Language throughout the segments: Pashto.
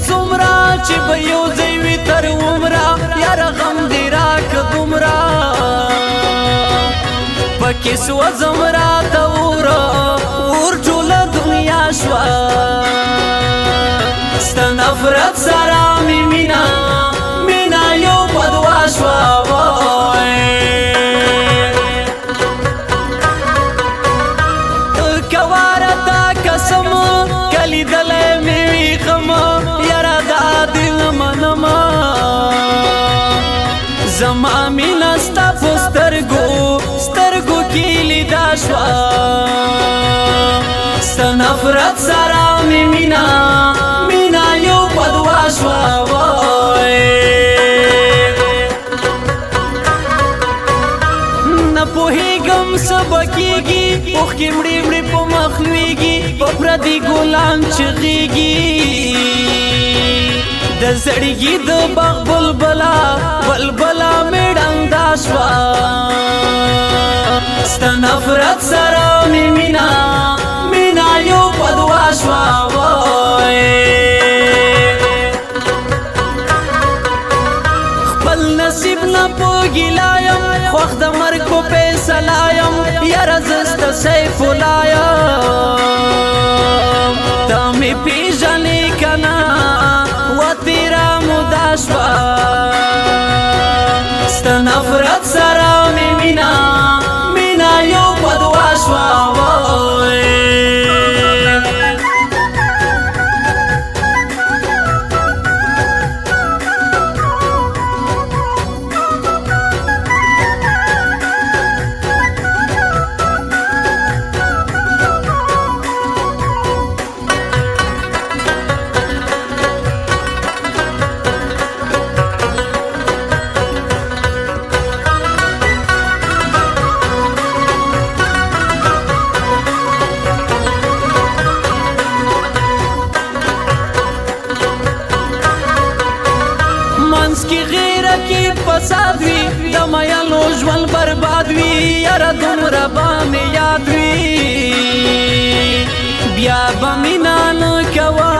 څومره چې به یو ځای وي تر عمره یاره غم دې راکه دومره پکې سوځم راته اور ټوله دنیا شوه ستا نفرت سره مې مینا یو بدوا شوه کواره تا قسم کلیدلی مې وي غم یاره دا دې نه منم زما مینه ستا په سترګو کې لیدا شوه ستا نفرت سره مې مینا یو بدوا شوه نه پوهېږم څه به کېږي اوښکې مړې په مخ لوېږي په پردي ګلان چغېږي د زړګي د باغ بلبله مې ړنده شوه ستا نفرت سره مې مینا یو بدوا شوه خپل نصیب نه په ګیله یم خوښ د مرګ په فیصله یم یاره زه ستا سیف الله یم ته مې پېژنې که نه و تېره موده شوه ستا نفرت سره مې مینا یو بدوا شوه کی غیره کی فساد وی د میانو ژوند برباد وی یاره دومره به مې یاد وی بیا به مینه نه کوه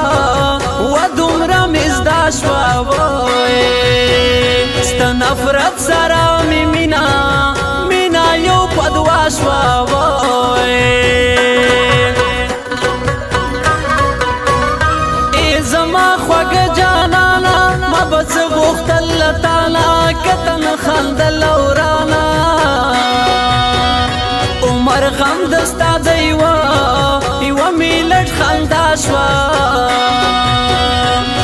و دومره مې زده شوه ستا نفرت سره مې مینا یو بدوا شوه ای زما خوږه جانانه ما به څه غوښتل له تانه که ته نه خندل ورانه عمر غم د ستا د یوه مې لږ خندا شوه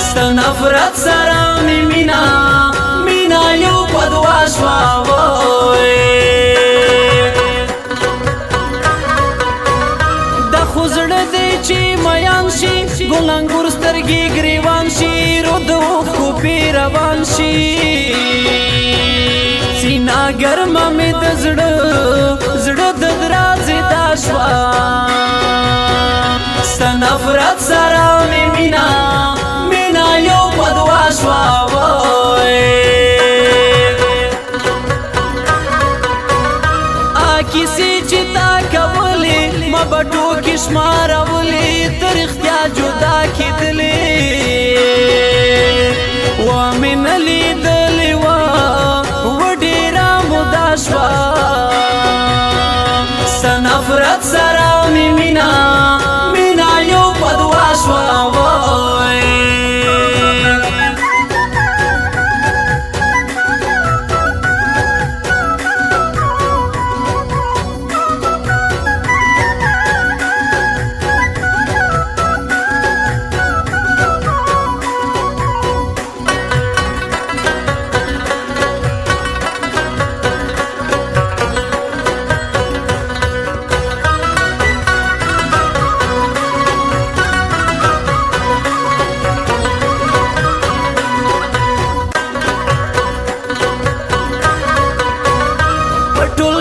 ستا نفرت سره مې مینا یو بدوا شوه دا خو زړه دی چې میان شي ګل انګور سترګې ګریوان شي رو د اوښکو پې روان شي سینه ګرمه مې د زړه د درازې دا شوه ستا نفرت سره مې مینا یو بدوا شوه کیسې چې تا کولې ما به ټوکې شمارولې تر اختیا جدا کېدلې و مې نه لیدلې و ډېره موده شوه ستا نفرت سره مې مینا یو بدوا شوه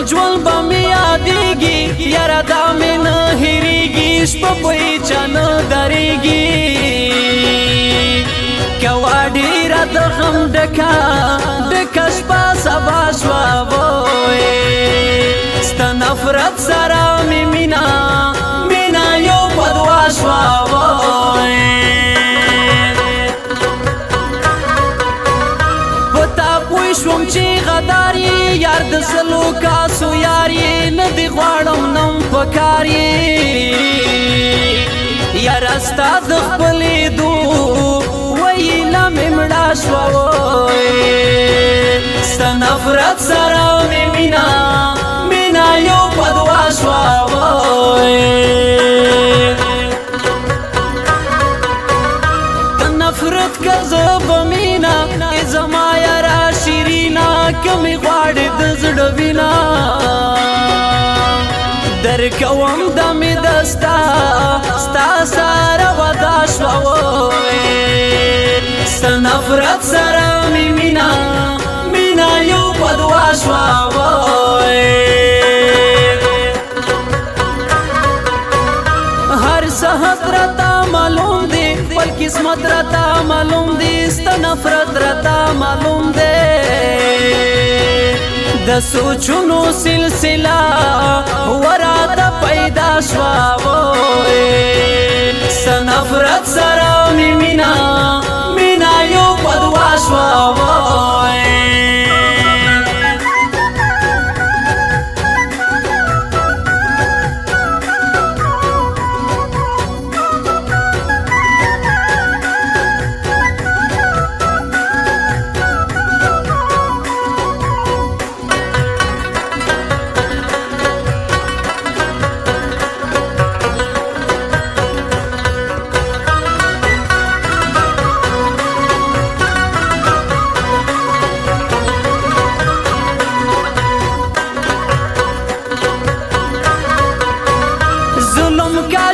ژوند به مې یادېږي یاره دا مې نه هېرېږي شپه په هېچا نه درېږي کوه ډېره د غم ډکه شپه سبا شوه ستا نفرت سره مې مینا یو بدوا شوه یار یار استا د خپلې دو ویلا مې مړه شوه ستا نفرت سره مې مینا یو په دوا شوه د نفرت که زه به مینا زما یاره شیرینا که مې غواړې د زړه وینا درکوم د مې دستا ستا سره ودا شوه ستا نفرت سره مې مینا یو په دوا شوه هر صحت راته معلوم دی خپل قسمت راته معلوم دی ستا نفرت راته معلوم دی د سوچونو سلسله وراته پیدا شوه ستا نفرت سره مې مینا یو په دوا شوه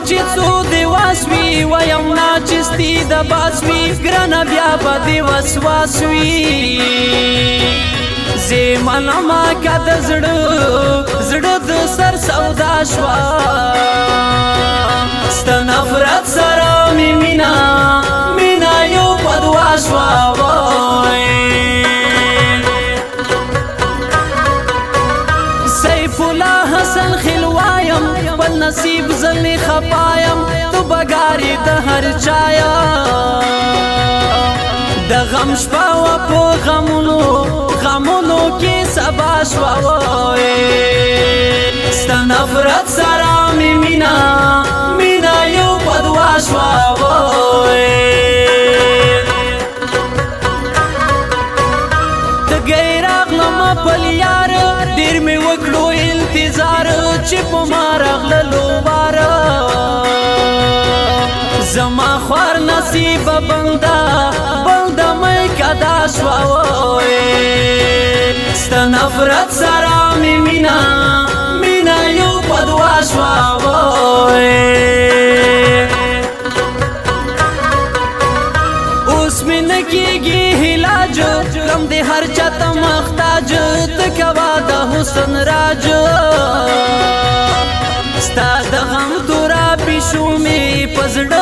چې څو دی واسوي ویم ناچستی د باسوي ګرانه بیا به دی وسواس وي زه منمه که د زړه د سر سودا شوه ستا نفرت سره مې مینا یو په دوا شوه سیف الله حسن خلوایم بل نصیب زلمی خپایم تو بگاری د هر چایا د غم شپه و په غمونو کې سبا شوه ستا نفرت سره مې مینا یو په دوا شوه پل یار ډیر مې وکړو انتظار چې په ما راغللو واره زما خوار نصیب بنده مې کدا شوه ستا نفرت سره مې مینا یو په دوا شوه اوس مې نه کېږي علاج کم دی هر چاته محتاج ته کوه د حسن راج ستا د غم توره پیشو مې په زړه